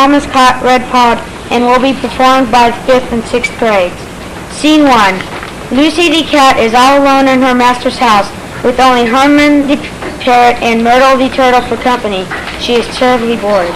Thomas Red Pawed and will be performed by the 5th and 6th grades. Scene 1. Lucy the cat is all alone in her master's house with only Herman the parrot and Myrtle the turtle for company. She is terribly bored.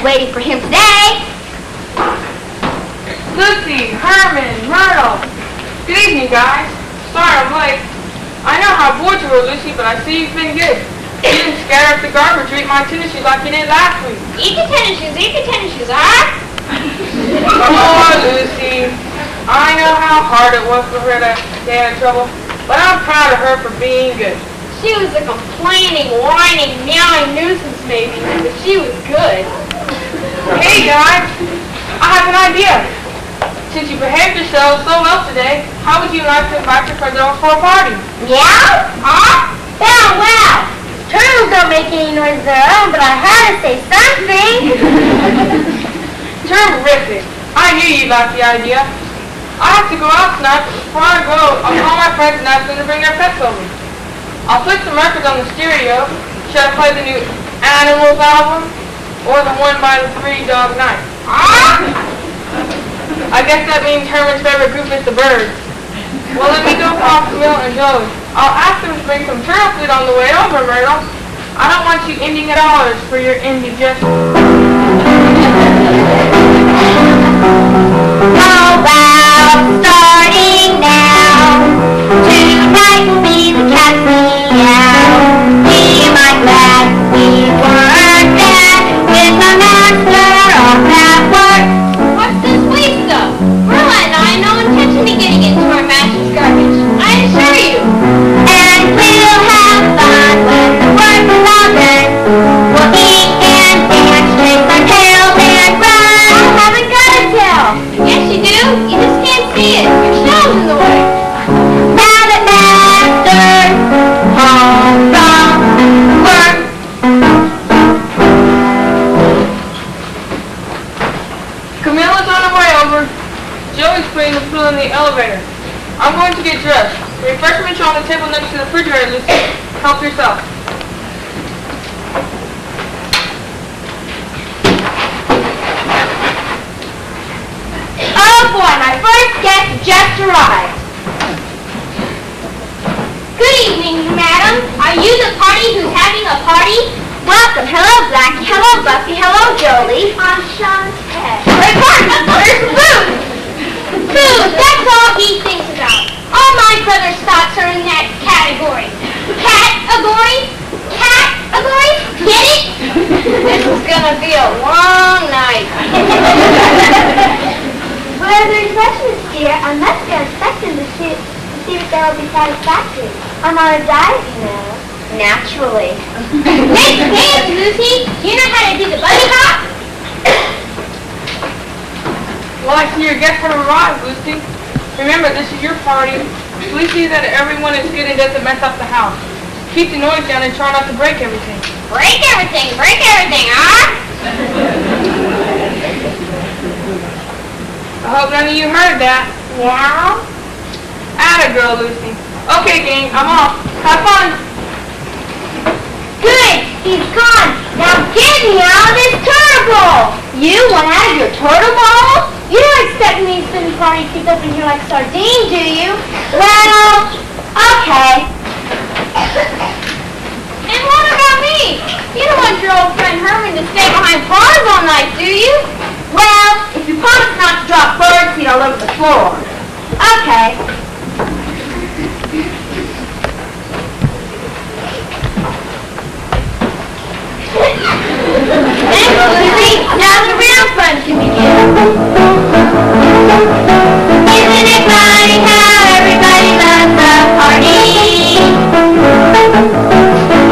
Waiting for him today. Lucy, Herman, Myrtle. Good evening, guys. Sorry I'm late. I know how bored you were, Lucy, but I see you've been good. You didn't scare up the garbage or eat my tennis shoes like you did last week. Eat the tennis shoes, huh? Come on, Lucy. I know how hard it was for her to stay out of trouble, but I'm proud of her for being good. She was a complaining, whining, meowing nuisance maybe, but she was good. Hey guys, I have an idea. Since you behaved yourselves so well today, how would you like to invite your friends over for a party? Yeah? Huh? Well. Turtles don't make any noise of their own, but I had to say something. Terrific. I knew you'd like the idea. I have to go out tonight, but before I go, I'll call my friends and ask them to bring their pets over. I'll put some records on the stereo. Should I play the new Animals album? Or the one by the Three Dog Night? I guess that means Herman's favorite group is the Birds. Well, let me go call Camille and Joey. I'll ask them to bring some turtle food on the way over, Myrtle. I don't want you ending at all for your indigestion. How about starting now? Tonight will be the cat's meow. Be my glad we weren't there with my master on that work. What's this sweet stuff? Merla and I had no intention of getting into our master's garbage, I assure you. And we'll have fun when the work is all done. you just can't see it. Your shell's in the way. Now that Master's home from work. Camilla's on her way over. Joey's putting the food in the elevator. I'm going to get dressed. The refreshments are on the table next to the refrigerator, Lucy. Help yourself. Oh boy, my first guest just arrived. Good evening, madam. Are you the party who's having a party? Welcome. Hello, Blackie. Hello, Buffy. Hello, Jolie. I'm Shantae. Where's food? Food, that's all he thinks about. All my brother's thoughts are in that category. Category? Category? Get it? This is gonna be a long night. What are the refreshments, dear? I must go inspect them to see if they will be satisfactory. I'm on a diet, you know. Naturally. Make dance, Lucy. You know how to do the bunny hop? Well, I see your guests have arrived, Lucy. Remember, this is your party. Please see that everyone is good and doesn't mess up the house. Keep the noise down and try not to break everything. Break everything, huh? I hope none of you heard that. Yeah? Atta girl, Lucy. Okay, gang, I'm off. Have fun. Good. He's gone. Now get me out of this turtle bowl. You want out of your turtle bowl? You don't expect me to spend the party kicked up in here like sardine, do you? Well, okay. And what about me? You don't want your old friend Herman to stay behind bars all night, do you? Well, if you promise not to drop bird seed all over the floor. Okay. Thanks, Lucy. Now the real fun can begin. Isn't it funny how everybody loves a party?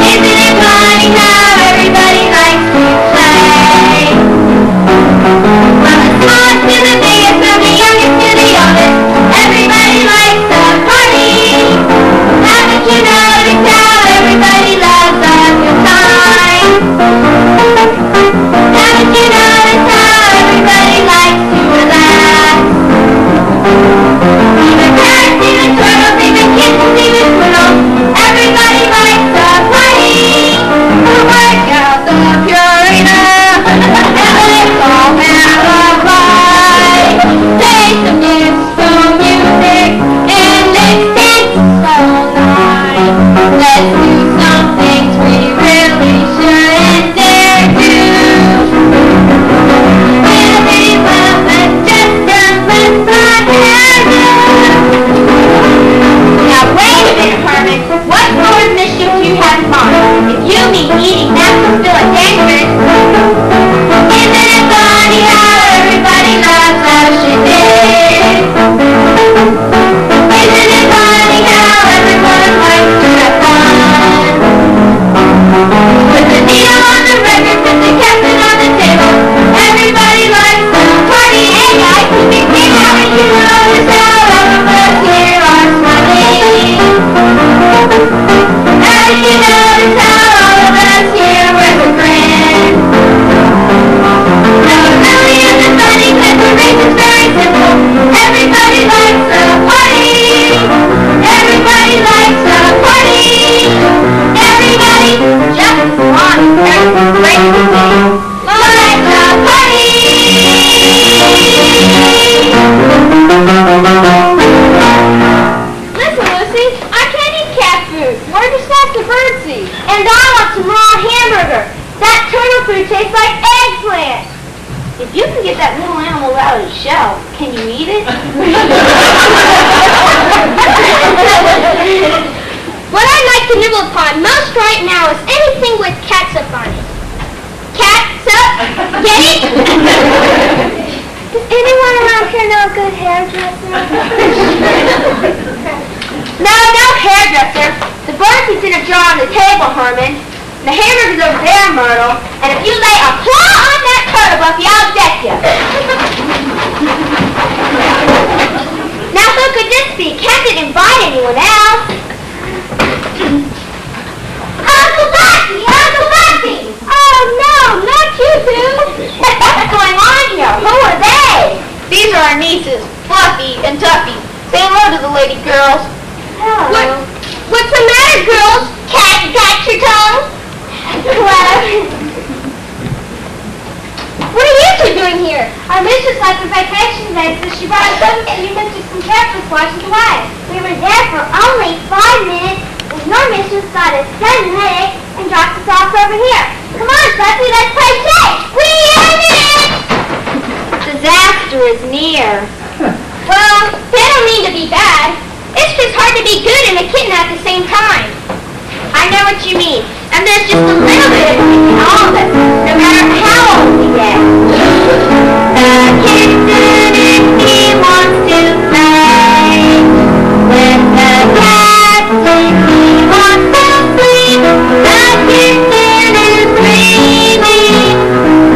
Isn't it funny how everybody likes to play? From the smallest to the biggest, from the youngest to the oldest, everybody likes a party. Haven't you noticed how everybody loves a good time? Haven't you noticed how everybody likes to relax? Even parrots, even turtles, even kittens, even poodles, everybody likes a party. To work out the Purina and let's all have a bite. Play some disco music and let's dance all night. Let's do some things we really shouldn't dare do. Really well, let's just let's not have Now wait a minute, Herman. What sort of mischief do you have in mind? If you mean eating, that's still a dangerous. Isn't it funny how everybody loves a shindig? Isn't it funny how everyone likes to have fun? With the needle on the record, with the captain on the table, everybody likes to party. Hey guys, keep it haven't you noticed how all of us here are smiling? Haven't you noticed how all of us here wear a grin? No, it really isn't funny, 'cause the reason's very simple. Everybody likes a party. Everybody likes a party. Everybody just wants everybody likes a party. Listen, Lucy, I can't eat cat food. Where'd you stash the birdseed? And I want some raw hamburger. That turtle food tastes like eggplant. If you can get that little animal out of the shell, can you eat it? What I'd like to nibble upon most right now is anything with catsup on it. Catsup? Get it? Does anyone around here know a good hairdresser? No hairdresser. The birdseed's in a jar on the table, Herman. The hamburger's over there, Myrtle. And if you lay a claw on that turtle, Buffy, I'll deck you. nieces, Fluffy and Tuffy. Say hello to the lady girls. Hello. What's the matter, girls? Can't you catch your tongue? What are you two doing here? Our mistress liked the vacation days, so she brought us over to you and took some careful squashes away. We were there for only 5 minutes, and your mistress got a sudden headache and dropped us off over here. Come on, Fluffy, let's play tag. We are it! Disaster is near. Well, they don't mean to be bad. It's just hard to be good and a kitten at the same time. I know what you mean. And there's just a little bit of music in all of us, no matter how old we get. The kitten and he wants to play with the cat and he wants to sleep. The kitten is dreaming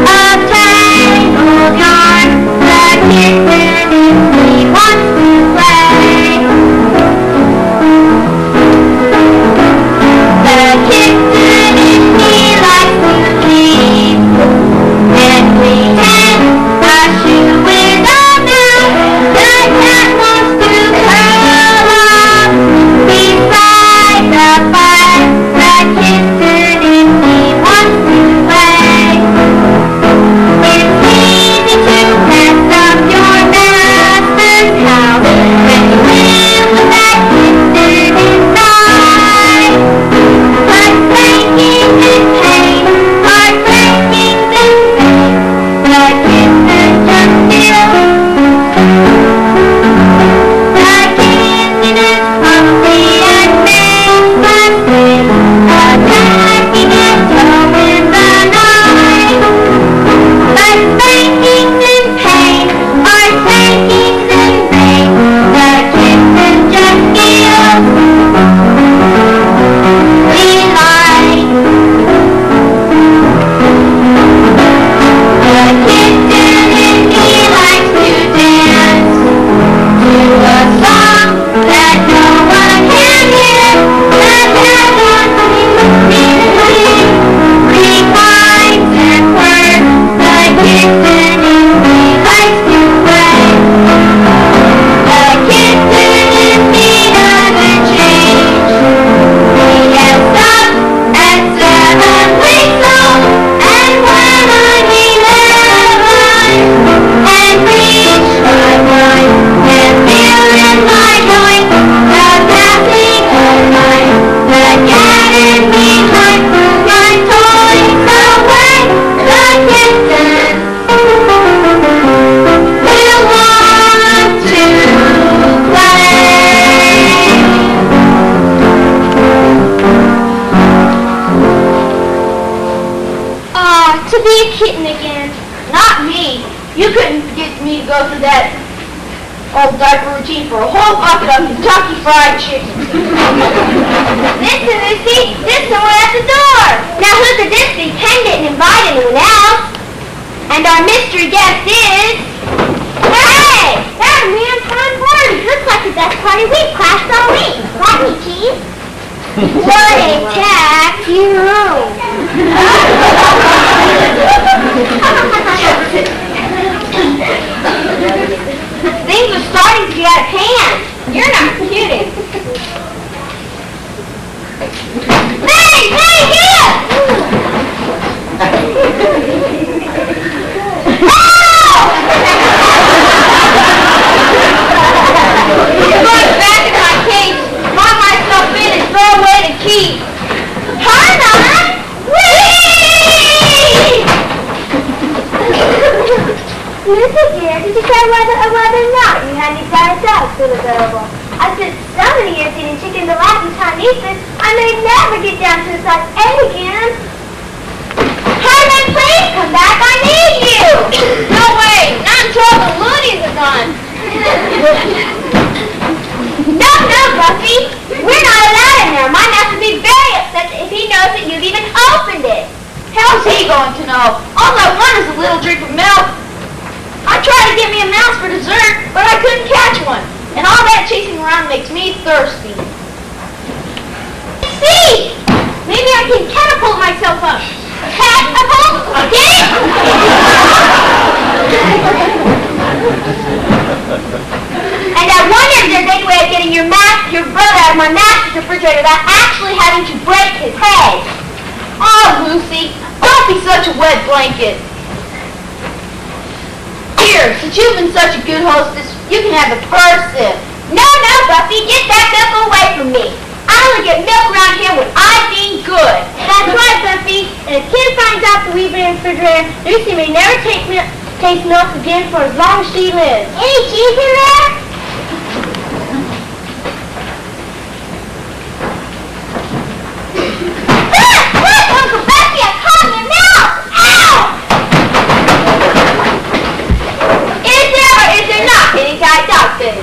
of tangled yarn. The kitten and he wants to play. The kitten and he likes to sleep, and we can wash you with our mouth. The cat wants to curl up beside the fire. The kitten and he wants to play. It's easy to mess up your master's house when you live with that kitten inside. But spanking and pain are breakings and pain. The kitten just feels. The kitten is clumsy and makes mistakes, attacking and towing the night. But spankings and pain are spankings and pain. The kitten just feels. Delight. The kitten and he likes to dance to a song that no one can hear. The cat wants to sing, reclines and purrs. The kitten and he likes to play. The kitten and he doesn't change. He gets up at 7 weeks old and when I'm 11 and reach my point and feel in my joint the passing of life. The cat and me like my toys away. The kitten will want to play. To be a kitten again. Not me. You couldn't get me to go through that old diaper routine for a whole bucket of Kentucky Fried Chicken. Listen, Lucy, there's someone at the door. Now who could this be? Pen didn't invite anyone else. And our mystery guest is... Hey! That man's fun party. Looks like the best party we've crashed all week. Like me, Keith? What a tack you. Things are starting to get out of hand. You're not kidding. Hey, here! I'm going back in my cage, lock myself in, and throw away the key. Hold on! Whee! Lucy dear, did you say whether or not you had any dry dogs still available? I spent so many years eating chicken delight and Chinese, I may never get down to size 8 again. Herman, please come back. I need you. No way. Not until the loonies are gone. No, Buffy. We're not allowed in there. My master would be very upset if he knows that you've even opened it. How's he going to know? All I want is a little drink of milk. I tried to get me a mouse for dessert, but I couldn't catch one. And all that chasing around makes me thirsty. See! Maybe I can catapult myself up. Catapult? Get it? refrigerator without actually having to break his head. Oh, Lucy, don't be such a wet blanket. Here, since you've been such a good hostess, you can have the person. No, Buffy, get that milk away from me. I only get milk around here when I'm being good. That's right, Buffy. And if Kim finds out that we've been in the refrigerator, Lucy may never taste milk again for as long as she lives. Any cheese in there? Uncle Buffy, I caught in your mouth! Ow! Is there or is there not any guide dog food?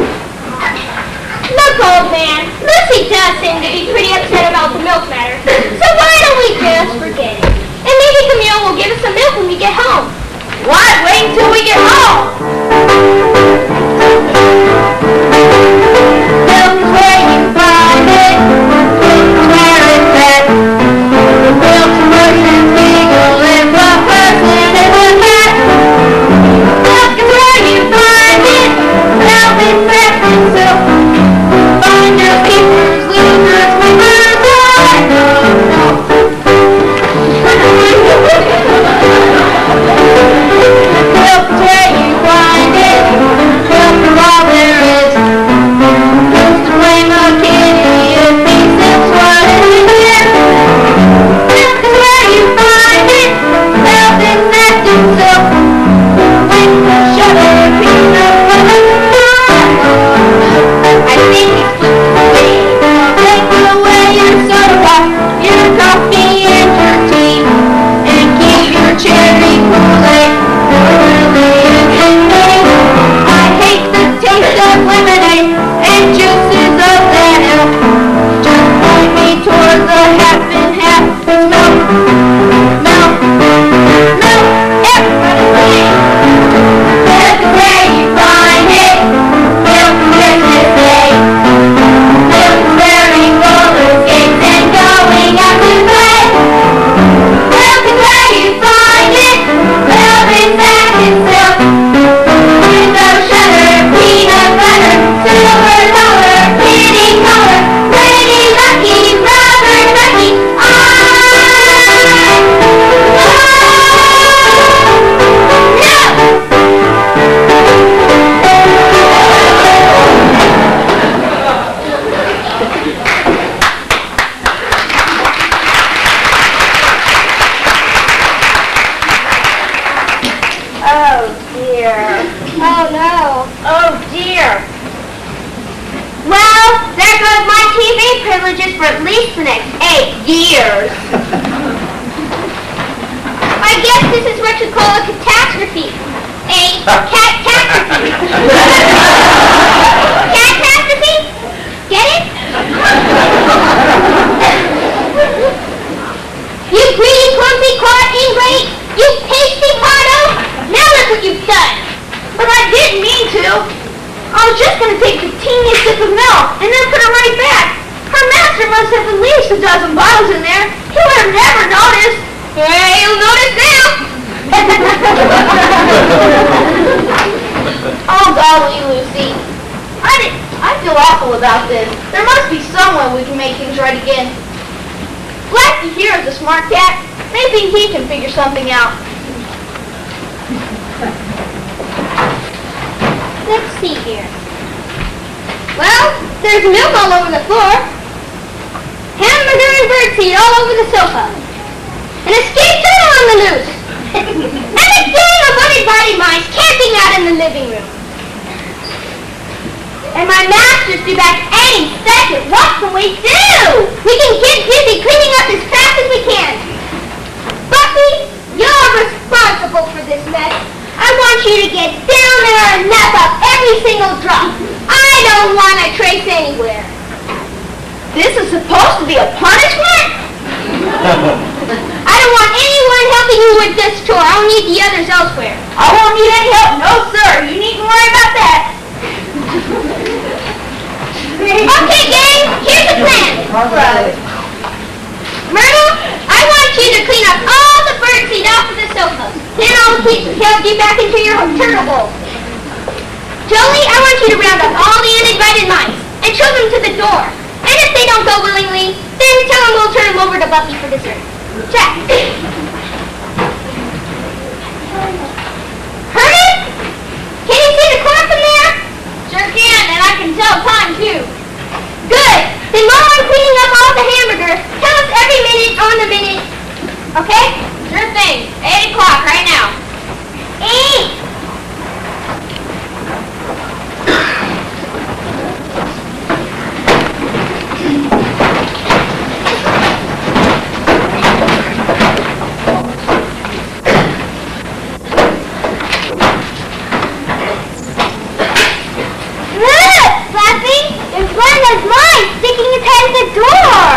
Look, old man, Lucy does seem to be pretty upset about the milk matter, so why don't we just forget it? And maybe Camille will give us some milk when we get home. Why wait until we get home? Milk is where you find it. Milk is where it's at. Milk's merchants giggle and one person is a cat. Milk is where you find it. Milk is fast and silk. Finders, keepers, losers, winners, I don't know. Milk is where you find it. Milk is all there is. Who's to blame a kitty if he sips what isn't his? Milk is where you find it. Milk is fast and silk. Winkle, sugar, peanut butter. I think he's flipped away. Take away your soda pop, your coffee and your tea, and keep your cherry Kool-Aid early in the day. I hate the taste of lemonade and juices of that elf. Just point me towards the half and half. It's milk, milk, milk. Everybody sing. Milk is where you find it. Milk is Christmas Day. Milk is wearing roller skates and going out to play. Milk is where you find it. Milk is fast and silk. Window shutter, peanut butter, silver color, kitty color, pretty lucky, rubber ducky. Oh, dear. Oh, no. Oh, dear. Well, there goes my TV privileges for at least the next 8 years. I guess this is what you call a catastrophe. A catastrophe. Catastrophe? Get it? You greedy, clumsy, caught, ingrate, you pasty pardo! Now look what you've done! But I didn't mean to. I was just going to take the teeniest sip of milk and then put it right back. Her master must have at least a dozen bottles in there. He would have never noticed. He'll notice now. Oh, golly, Lucy. I feel awful about this. There must be someone we can make things right again. Blackie here is a smart cat. Maybe he can figure something out. Let's see here. Well, there's milk all over the floor. Hamburger and birdseed all over the sofa. An escaped turtle on the loose. And a gang of uninvited mice camping out in the living room. And my master's due back any second. What can we do? We can get busy cleaning up as fast as we can. Buffy, you're responsible for this mess. I want you to get down there and lap up every single drop. I don't want a trace anywhere. This is supposed to be a punishment? I don't want anyone helping you with this chore. I'll need the others elsewhere. I won't need any help. No, sir. You needn't worry about that. Okay, gang, here's the plan. All right. Myrtle, I want you to clean up all the birdseed off of the sofa. Then I'll help you back into your turtle bowl. Jolie, I want you to round up all the uninvited mice and shove them to the door. And And if they don't go willingly, then tell them we'll turn them over to Buffy for dessert. Check. Herman? Can you see the corn from there? Sure can, and I can tell time too. Good. Then while I'm cleaning up all the hamburgers, tell us every minute on the minute. Okay? Sure thing. 8 o'clock right now. 8.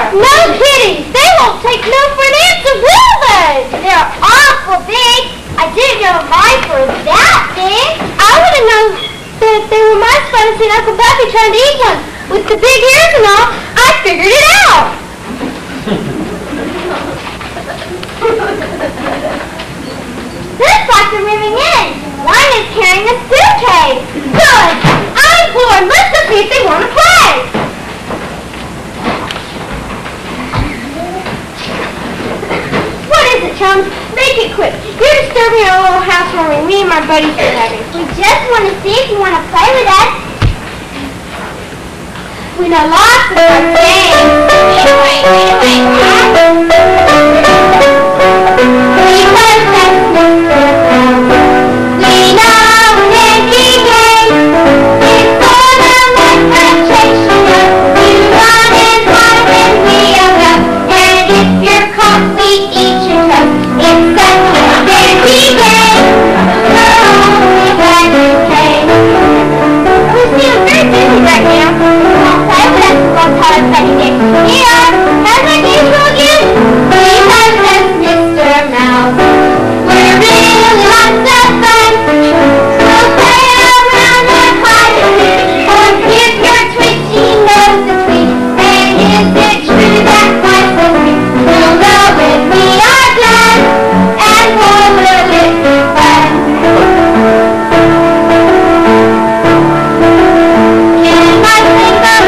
No kidding! They won't take no for an answer, will they? They're awful big. I didn't know mice were that big. I would have known that they were mice if I'd seen Uncle Buffy trying to eat one. With the big ears and all, I figured it out. Looks like they're moving in. One is carrying a suitcase. Good. I'm bored. Let's go see if they want to play. Chums, make it quick. You're disturbing our little housewarming me and my buddies are having. We just want to see if you want to play with us. We know lots of good games. Wait a minute. We play with us. We know an empty game. It's for the concentration of you run and hide and we are up. And if you're caught, we eat your toes. It's such a fancy game. We're only glad you came. We feel very busy right now. We won't play with us. We'll tell us funny games. Here, how's our game go again? We have us Mr. Mouse. We're really lots of fun. We'll play around and hide and seek. Or if your twitchy nose is weak. And is it true that mice are sweet? We'll know if we are glad. And for will it be fun. Can mice sing up?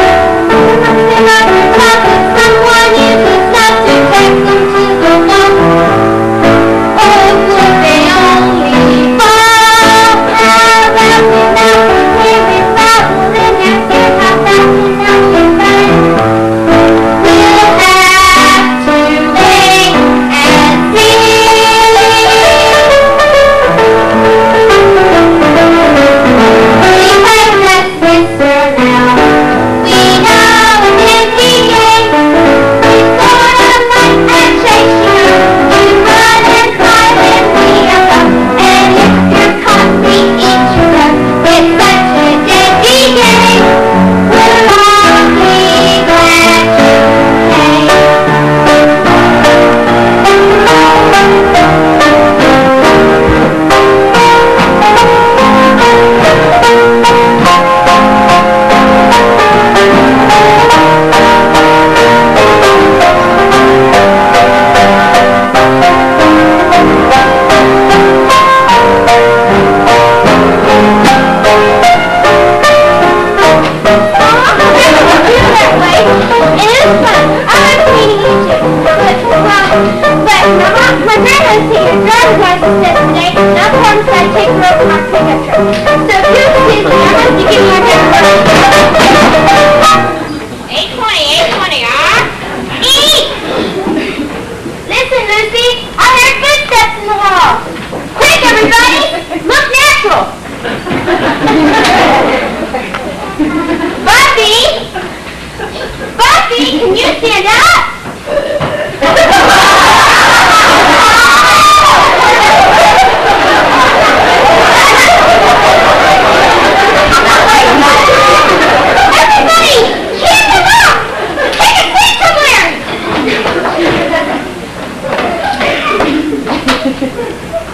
Sing up the top if someone uses not to take them to the phone? Oh, would they only fall? How about we now hear it rattle in their ears? How about we now get fun? We'll have to wait and see. We play less Mr. Now. We know an empty game. We sort of like and chase you. You run and hide and we are up. And if you're caught, we eat you up. It's such a deadly game. We're only glad can you stand up?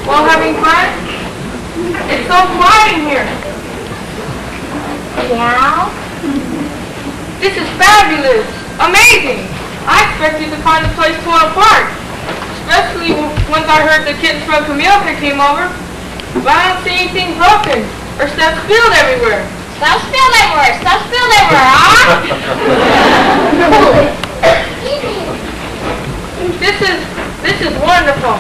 Well, having fun? It's so quiet in here. Yeah? This is fabulous. Amazing. I expected to find the place torn apart. Especially once I heard the kittens from Camille came over. But I don't see anything broken or stuff spilled everywhere. Stuff spilled everywhere, huh? pull it. This is wonderful.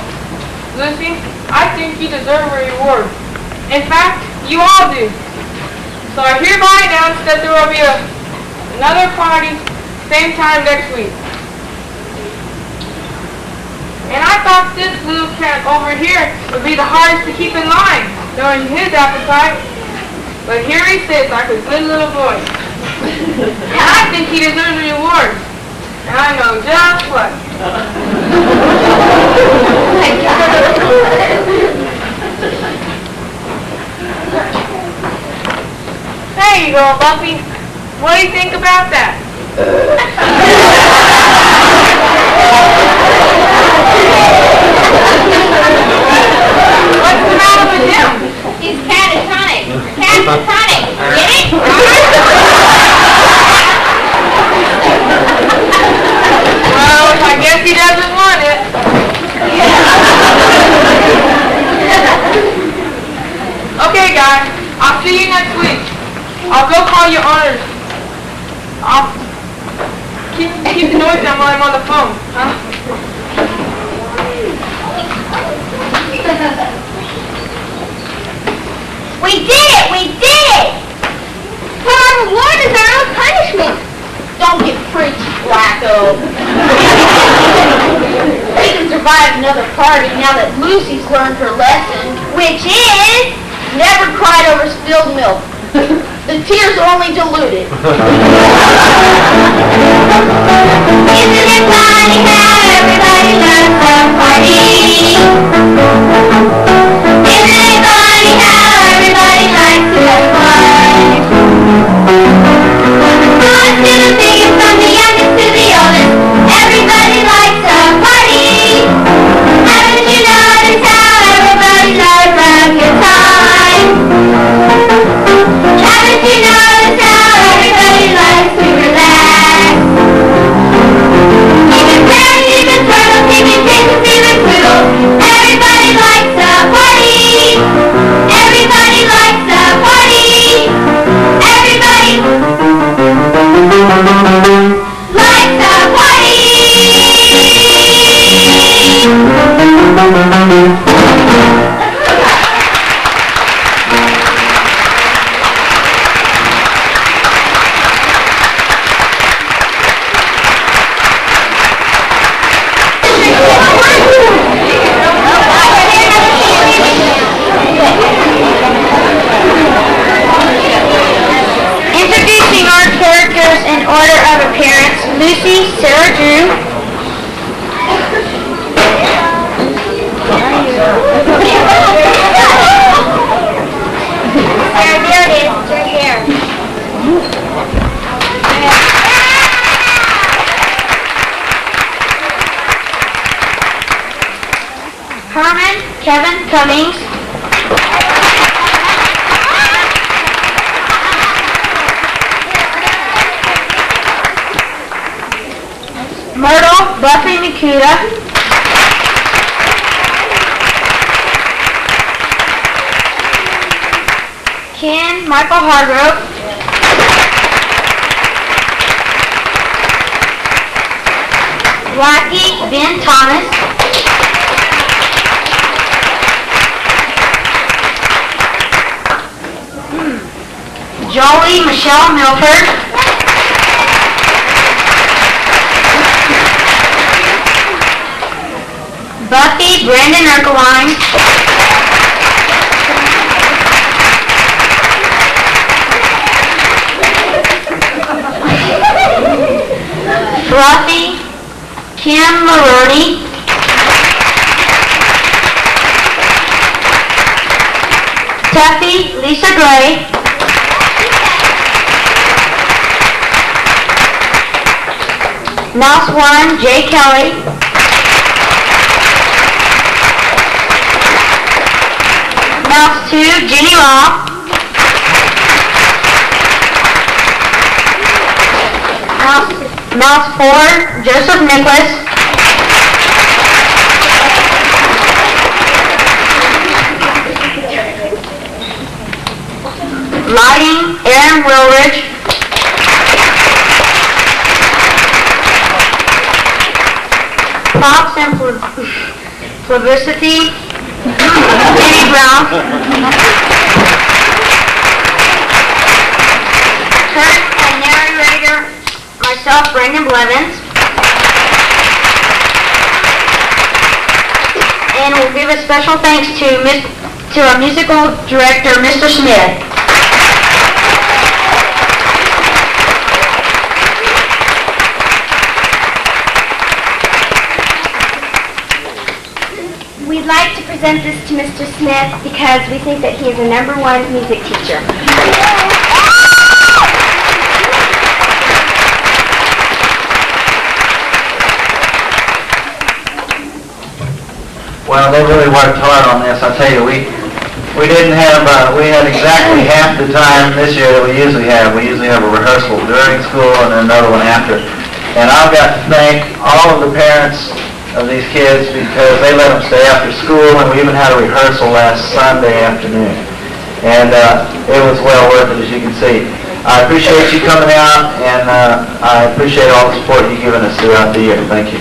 Lucy, I think you deserve a reward. In fact, you all do. So I hereby announce that there will be another party same time next week. And I thought this little cat over here would be the hardest to keep in line, knowing his appetite. But here he sits like a good little boy. And I think he deserves a reward. And I know just what. There you go, Bumpy. What do you think about that? What's the matter with him? He's catatonic. Catatonic. Get it? Well, I guess he doesn't want it. Okay, guys. I'll see you next week. I'll go call your owners. I'll keep the noise down while I'm on the phone, huh? We did it! We did it! Well, our reward is our own punishment. Don't get preachy, Blacko. We can survive another party now that Lucy's learned her lesson, which is never cried over spilled milk. The tears only dilute it. Isn't it funny how everybody loves a party? Isn't it funny how everybody likes to have fun? From the smallest to the biggest, from the youngest to the oldest, everybody likes a party. Haven't you noticed how everybody loves a good time? Haven't you noticed how everybody likes to relax? Even parrots, even turtles, even pigeons, even poodles, everybody likes a party. Everybody likes a party. Everybody likes a Introducing our characters in order of appearance. Lucy, Sarah Drew. There it is. It's right here. Herman, Kevin Cummings. Myrtle, Buffy Nakuda. Ken, Michael Hargrove. Blackie, Ben Thomas. Jolie, Michelle Milford. Buffy, Brandon Erkeline. Fluffy, Kim Maroney. Tuffy, Lisa Gray. Mouse 1, Jay Kelly. Mouse 2, Jenny Law. Mouse 4, Joseph Nicholas. Lighting, Aaron Wilridge. Austin Publicity, Kenny Brown, Kurt and narrator, myself, Brandon Blevins, and we'll give a special thanks to our musical director, Mr. Smith. We'd like to present this to Mr. Smith because we think that he is a #1 music teacher. Well, they really worked hard on this. I'll tell you, we had exactly half the time this year that we usually have. We usually have a rehearsal during school and then another one after. And I've got to thank all of the parents of these kids because they let them stay after school, and we even had a rehearsal last Sunday afternoon. And it was well worth it, as you can see. I appreciate you coming out, and I appreciate all the support you've given us throughout the year. Thank you.